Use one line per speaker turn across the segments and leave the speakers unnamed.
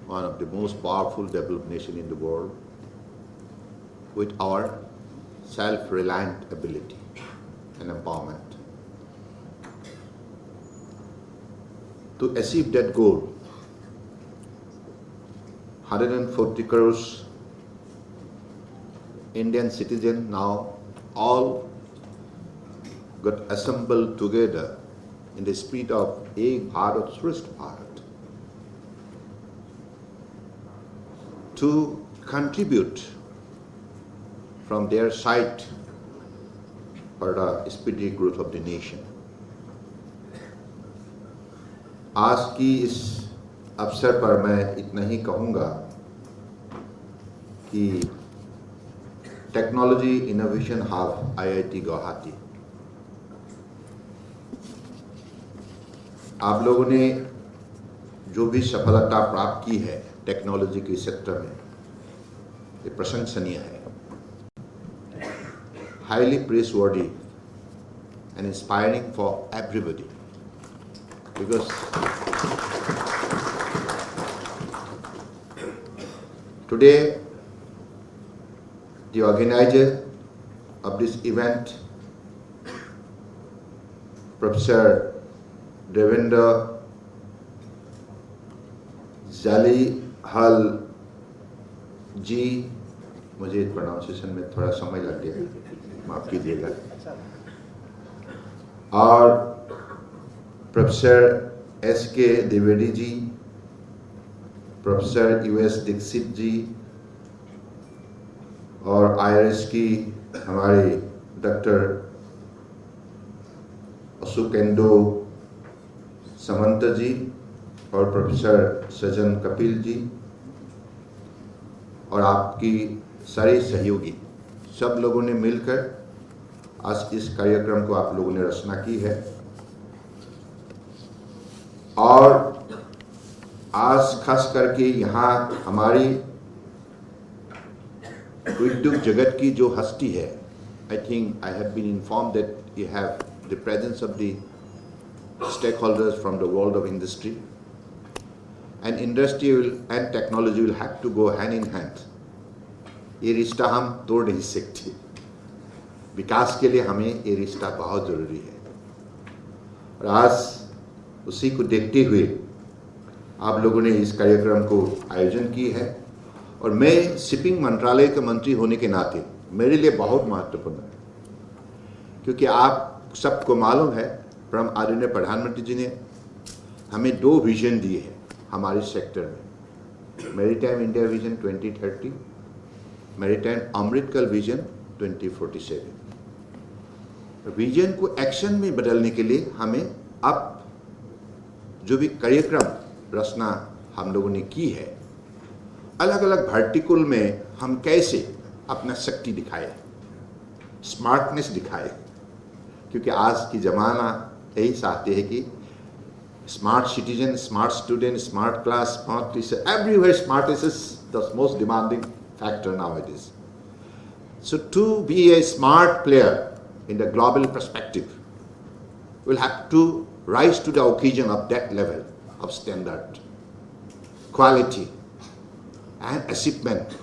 one of the most powerful developed nation in the world with our self-reliant ability and empowerment. To achieve that goal, 140 crores Indian citizens now all got assembled together in the spirit of Ek Bharat Shresth Bharat to contribute from their side for the speedy growth of the nation. आज की इस अवसर पर मैं इतना ही कहूँगा कि technology innovation hub IIT Guwahati, आप लोगों ने जो भी सफलता प्राप्त की है टेक्नोलॉजी के क्षेत्र में, ये प्रशंसनीय है, highly praiseworthy and inspiring for everybody, because today the organizer of this event, Professor Devendra Jalihal जी, मुझे प्रोनाउंसिएशन में थोड़ा समय लग गया, माफ कीजिएगा, और professor SK Dwivedi ji, professor US Dixit जी और IRS की हमारे डॉक्टर असुकेंदो समंत जी और प्रोफेसर सजन कपिल जी और आपकी सारे सहयोगी, सब लोगों ने मिलकर आज इस कार्यक्रम को आप लोगों ने रचना की है। और आज खास करके यहाँ हमारी उद्योग जगत की जो हस्ती है, I think I have been informed that you have the presence of the stakeholders from the world of industry, and industry and technology will have to go hand in hand. ये रिश्ता हम तोड़ नहीं सकते, विकास के लिए हमें ये रिश्ता बहुत जरूरी है। और आज उसी को देखते हुए आप लोगों ने इस कार्यक्रम को आयोजन की है, और मैं शिपिंग मंत्रालय के मंत्री होने के नाते मेरे लिए बहुत महत्वपूर्ण है, क्योंकि आप सबको मालूम है परम आदरणीय प्रधानमंत्री जी ने हमें 2 विजन दिए हैं हमारे सेक्टर में, maritime India vision 2030, maritime Amritkaal vision 2047। Vision को एक्शन में बदलने के लिए हमें अब जो भी कार्यक्रम रचना हम लोगों ने की है, अलग अलग वर्टिकल में हम कैसे अपना शक्ति दिखाए, स्मार्टनेस दिखाए, क्योंकि आज की ज़माना यही चाहते हैं कि smart citizen, smart student, smart class, smart teacher, everywhere smartness is the most demanding factor nowadays. So to be a smart player in the global perspective, we'll have to rise to the occasion of that level of standard, quality and achievement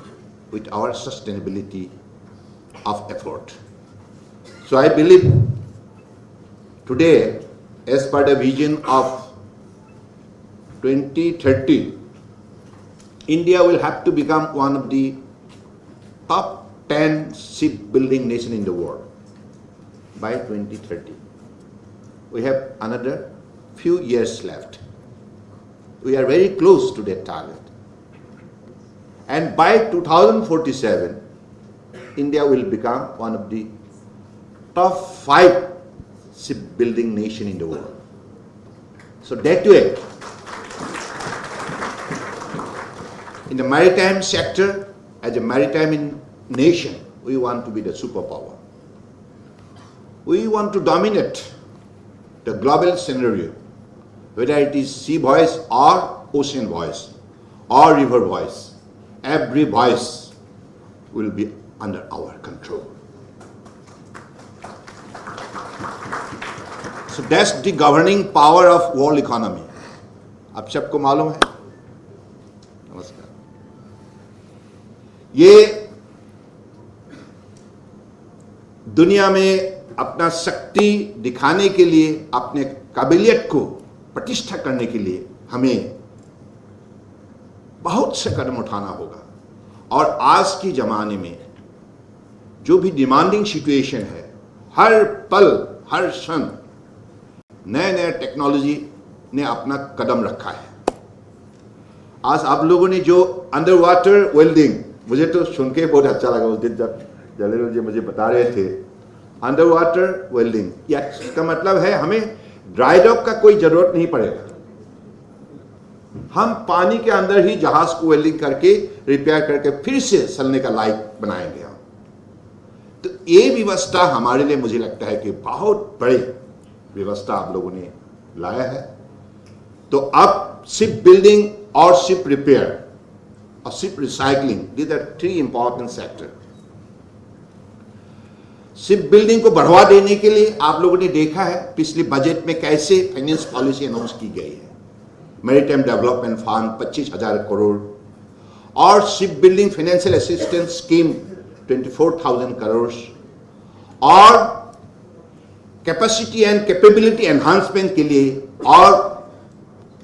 with our sustainability of effort. So I believe today, as per the vision of 2030, India will have to become one of the top 10 shipbuilding nation in the world by 2030. We have another few years left. We are very close to that target. And by 2047, India will become one of the top 5 shipbuilding nation in the world. So that way, in the maritime sector, as a maritime nation, we want to be the superpower. We want to dominate the global scenario, whether it is sea voice or ocean voice or river voice. Every voice will be under our control. So that's the governing power of world economy. आप सबको मालूम है, ये दुनिया में अपना शक्ति दिखाने के लिए, अपने काबिलियत को प्रतिष्ठा करने के लिए हमें बहुत से कदम उठाना होगा। और आज के जमाने में जो भी डिमांडिंग सिचुएशन है, हर पल हर क्षण नए नए टेक्नोलॉजी ने अपना कदम रखा है। आज आप लोगों ने जो अंडर वाटर वेल्डिंग, मुझे तो सुन के बहुत अच्छा लगा उस दिन जब जलेल जी मुझे बता रहे थे अंडर वाटर वेल्डिंग, या इसका मतलब है हमें ड्राई डॉक का कोई जरूरत नहीं पड़ेगा। हम पानी के अंदर ही जहाज को वेल्डिंग करके रिपेयर करके फिर से चलने का लायक बनाएंगे हम। तो ये व्यवस्था हमारे लिए मुझे लगता है कि बहुत बड़ी व्यवस्था आप लोगों ने लाया है। तो अब शिप बिल्डिंग और शिप रिपेयर और ship recycling, these are 3 important sector. Ship building को बढ़ावा देने के लिए आप लोगों ने देखा है पिछले बजट में कैसे फाइनेंस पॉलिसी अनाउंस की गई है। मैरीटाइम डेवलपमेंट फंड 25,000 करोड़ और ship building financial assistance scheme 24,000 crore और कैपेसिटी एंड कैपेबिलिटी एनहांसमेंट के लिए और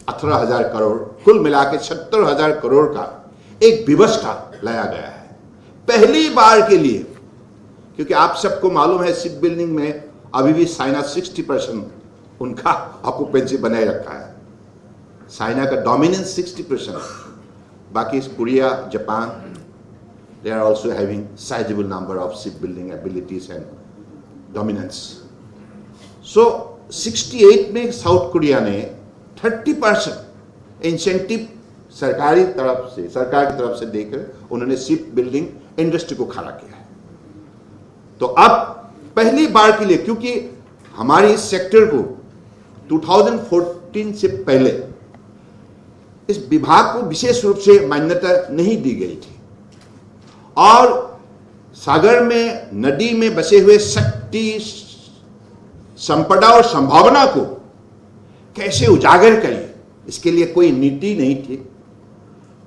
18,000 करोड़, कुल मिलाकर 70,000 करोड़ का एक व्यवस्था लाया गया है पहली बार के लिए। क्योंकि आप सबको मालूम है शिप बिल्डिंग में अभी भी चाइना 60% उनका ऑक्यूपेंसी बनाए रखा है। चाइना का डोमिनेंस 60%, बाकी Korea, Japan, they are also having sizable number of shipbuilding abilities and dominance. So 68 में साउथ कोरिया ने 30% इंसेंटिव सरकार की तरफ से देकर उन्होंने शिप बिल्डिंग इंडस्ट्री को खड़ा किया है। तो अब पहली बार के लिए, क्योंकि हमारे इस सेक्टर को 2014 से पहले इस विभाग को विशेष रूप से मान्यता नहीं दी गई थी और सागर में, नदी में बसे हुए शक्ति, संपदा और संभावना को कैसे उजागर करें, इसके लिए कोई नीति नहीं थी,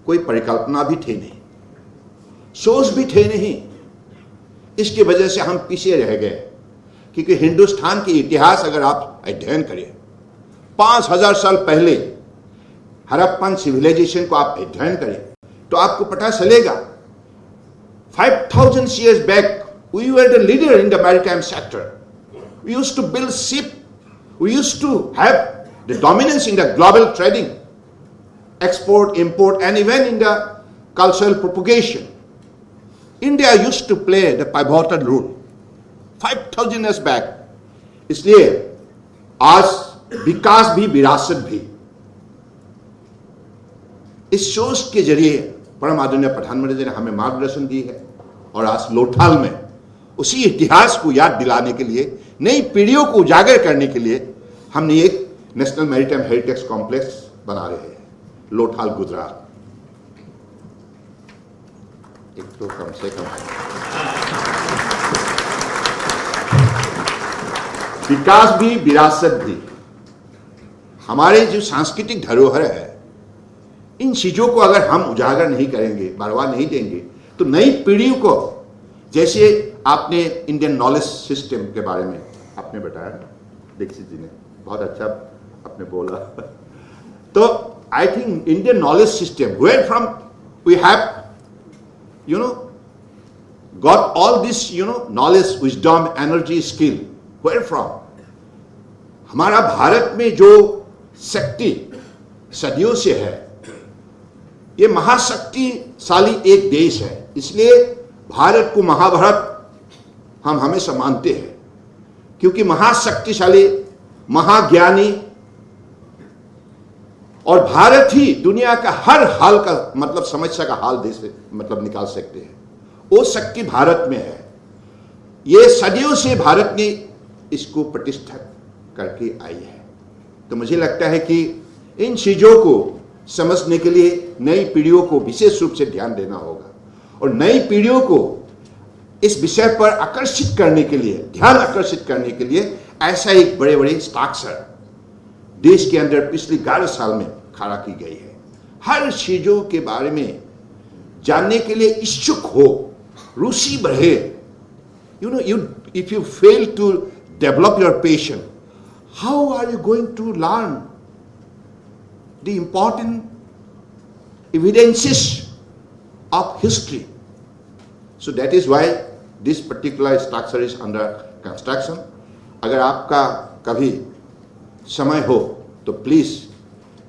कोई परिकल्पना भी थे नहीं, सोच भी थे नहीं। इसकी वजह से हम पीछे रह गए। क्योंकि हिंदुस्तान के इतिहास अगर आप अध्ययन करें, 5,000 साल पहले हड़प्पन सिविलाइजेशन को आप अध्ययन करें तो आपको पता चलेगा 5,000 years back we were the leader in the maritime sector. We used to build ship, we used to have the dominance in the global trading, export, import, and even in the cultural propagation. India used to play the pivotal role 5,000 years back. इसलिए आज विकास भी विरासत भी इस सोच के जरिए परम आदरणीय प्रधानमंत्री जी ने हमें मार्गदर्शन दी है। और आज लोथाल में उसी इतिहास को याद दिलाने के लिए, नई पीढ़ियों को उजागर करने के लिए हमने एक नेशनल मैरीटाइम हेरिटेज कॉम्प्लेक्स बना रहे हैं लोथाल, गुजरात। एक तो कम से कम विकास भी विरासत भी, हमारे जो सांस्कृतिक धरोहर है, इन चीजों को अगर हम उजागर नहीं करेंगे, बढ़ावा नहीं देंगे, तो नई पीढ़ियों को, जैसे आपने इंडियन नॉलेज सिस्टम के बारे में आपने बताया, दीक्षित जी ने बहुत अच्छा आपने बोला। तो I think Indian knowledge system, where from we have got all this knowledge, wisdom, energy, skill, where from? हमारा भारत में जो शक्ति सदियों से है, ये महाशक्तिशाली एक देश है। इसलिए भारत को महाभारत हम हमेशा मानते हैं, क्योंकि महाशक्तिशाली, महाज्ञानी, और भारत ही दुनिया का हर हाल का मतलब समस्या का हाल देश मतलब निकाल सकते हैं। वो शक्ति भारत में है। ये सदियों से भारत ने इसको प्रतिष्ठा करके आई है। तो मुझे लगता है कि इन चीजों को समझने के लिए नई पीढ़ियों को विशेष रूप से ध्यान देना होगा, और नई पीढ़ियों को इस विषय पर आकर्षित करने के लिए, ध्यान आकर्षित करने के लिए ऐसा एक बड़े बड़े स्ट्रक्चर देश के अंदर पिछले 11 साल में खड़ा की गई है। हर चीजों के बारे में जानने के लिए इच्छुक हो, रुचि बढ़े, if you fail to develop your patience, how are you going to learn the important evidences of history? So that is why this particular structure is under construction. अगर आपका कभी समय हो तो please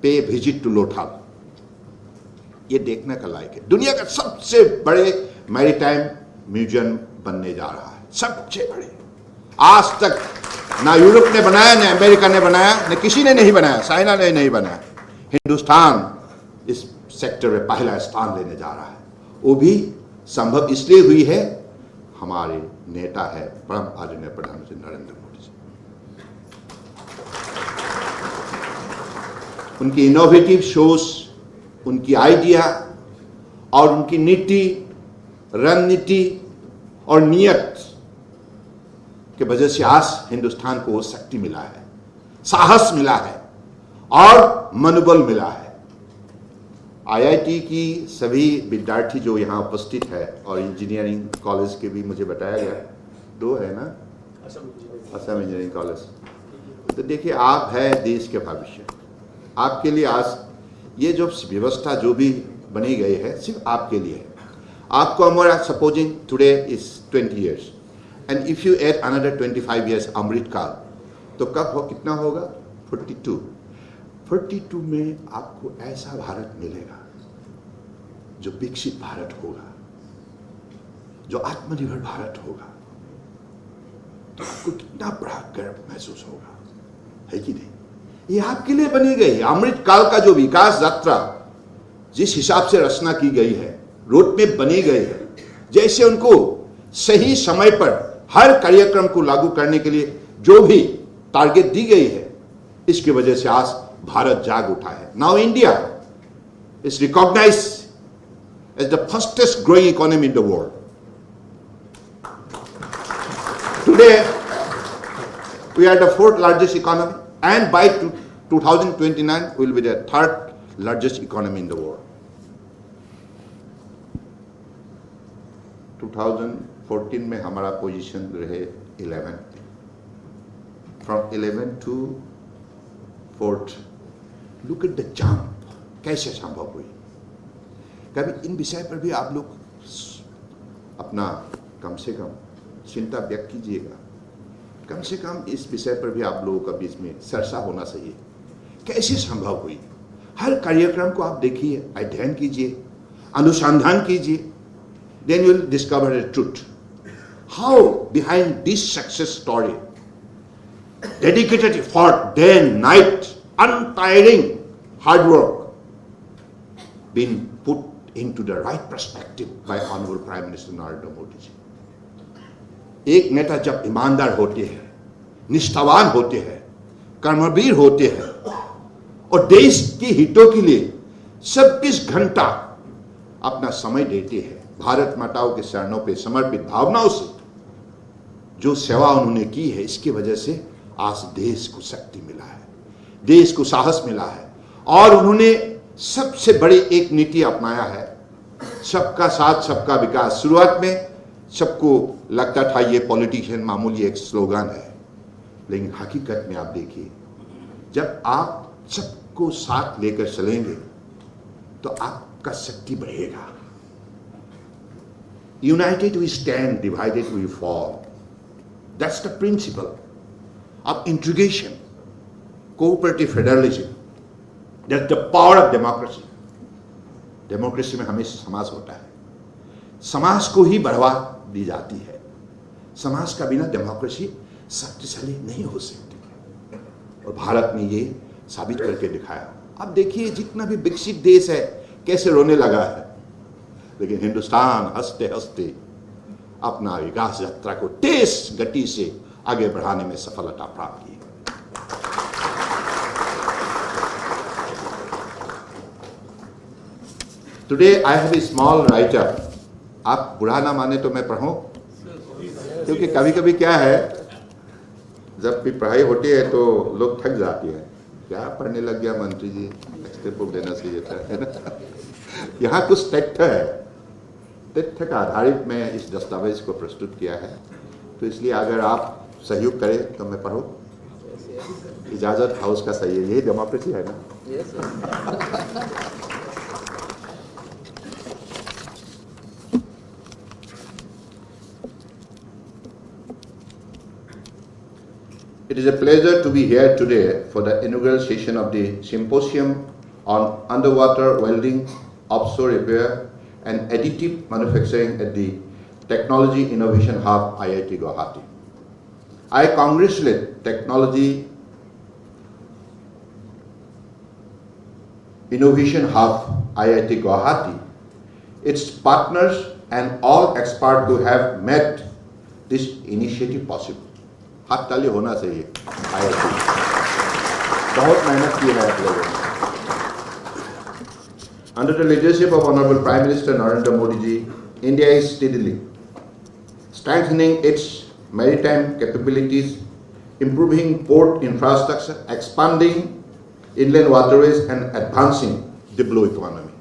pay visit to Lothal, ये देखने का लायक है। दुनिया का सबसे बड़े मैरीटाइम म्यूजियम बनने जा रहा है, सबसे बड़े। आज तक ना यूरोप ने बनाया, ना अमेरिका ने बनाया, न किसी ने नहीं बनाया, चाइना ने नहीं बनाया। हिंदुस्तान इस सेक्टर में पहला स्थान लेने जा रहा है। वो भी संभव इसलिए हुई है, हमारे नेता है परम आदरणीय प्रधानमंत्री नरेंद्र मोदी जी। उनकी इनोवेटिव सोच, उनकी आइडिया और उनकी नीति, रणनीति और नियत के वजह से आज हिंदुस्तान को शक्ति मिला है, साहस मिला है और मनोबल मिला है। आईआईटी की सभी विद्यार्थी जो यहाँ उपस्थित है और इंजीनियरिंग कॉलेज के भी मुझे बताया गया 2 है ना, असम इंजीनियरिंग कॉलेज। तो देखिए, आप है देश के भविष्य। आपके लिए आज ये जो व्यवस्था जो भी बनी गई है सिर्फ आपके लिए है। आपको हमारा supposing today is 20 years and if you add another 25 years Amrit Kaal, तो कब हो, कितना होगा? 42 में आपको ऐसा भारत मिलेगा जो विकसित भारत होगा, जो आत्मनिर्भर भारत होगा। तो आपको कितना बड़ा गर्व महसूस होगा, है कि नहीं? ये आपके लिए बनी गई अमृत काल का जो विकास यात्रा जिस हिसाब से रचना की गई है, रोड में बनी गई है, जैसे उनको सही समय पर हर कार्यक्रम को लागू करने के लिए जो भी टारगेट दी गई है, इसकी वजह से आज भारत जाग उठा है। Now India is recognised as the fastest growing economy in the world. Today we are the 4th largest economy and by 2029 we will be the 3rd largest economy in the world. 2014 में हमारा position रहे 11th, from 11th to 4th. Look at the jump, कैसे संभव हुई? कभी इन विषय पर भी आप लोग अपना कम से कम चिंता व्यक्त कीजिएगा। कम से कम इस विषय पर भी आप लोगों का बीच में चर्चा होना चाहिए, कैसे संभव हुई। हर कार्यक्रम को आप देखिए, अध्ययन कीजिए, अनुसंधान कीजिए, then you will discover the truth how behind this success story dedicated effort, day and night, untiring hard work being put into the right perspective by Honorable Prime Minister Narendra Modi ji. एक नेता जब ईमानदार होते हैं, निष्ठावान होते हैं, कर्मवीर होते हैं और देश के हितों के लिए 26 घंटा अपना समय देते हैं, भारत माताओं के चरणों पे समर्पित भावनाओं से जो सेवा उन्होंने की है, इसकी वजह से आज देश को शक्ति मिला है, देश को साहस मिला है। और उन्होंने सबसे बड़ी एक नीति अपनाया है, सबका साथ सबका विकास। शुरुआत में सबको लगता था ये पॉलिटिशियन मामूली एक स्लोगन है, लेकिन हकीकत में आप देखिए, जब आप सबको साथ लेकर चलेंगे तो आपका शक्ति बढ़ेगा। United we stand, divided we fall. That's the principle of integration, cooperative federalism. That's the power of democracy. Democracy में हमेशा समाज होता है, समाज को ही बढ़ावा दी जाती है। समाज का बिना डेमोक्रेसी शक्तिशाली नहीं हो सकती, और भारत ने ये साबित करके दिखाया। अब देखिए, जितना भी विकसित देश है कैसे रोने लगा है, लेकिन हिंदुस्तान हंसते हंसते अपना विकास यात्रा को तेज गति से आगे बढ़ाने में सफलता प्राप्त की। Today I have a small writer. आप बुरा ना माने तो मैं पढ़ूं, क्योंकि कभी कभी क्या है, जब भी पढ़ाई होती है तो लोग थक जाते हैं। क्या पढ़ने लग गया मंत्री जी, टेक्स्ट बुक देना चाहिए था, है ना। यहाँ कुछ टेक्स्ट है, तथ्य का आधारित मैं इस दस्तावेज को प्रस्तुत किया है, तो इसलिए अगर आप सहयोग करें तो मैं पढ़ूं। इजाजत हाउस का सही है, यही डेमोक्रेसी है ना। It is a pleasure to be here today for the inaugural session of the Symposium on Underwater Welding, Offshore Repair and Additive Manufacturing at the Technology Innovation Hub, IIT Guwahati. I congratulate Technology Innovation Hub, IIT Guwahati, its partners and all experts who have made this initiative possible. हाथ ताली होना चाहिए। IIT बहुत मेहनत की है आप लोगों ने। Under the leadership of Honorable Prime Minister Narendra Modi ji, India is steadily strengthening its maritime capabilities, improving port infrastructure, expanding inland waterways and advancing the blue economy.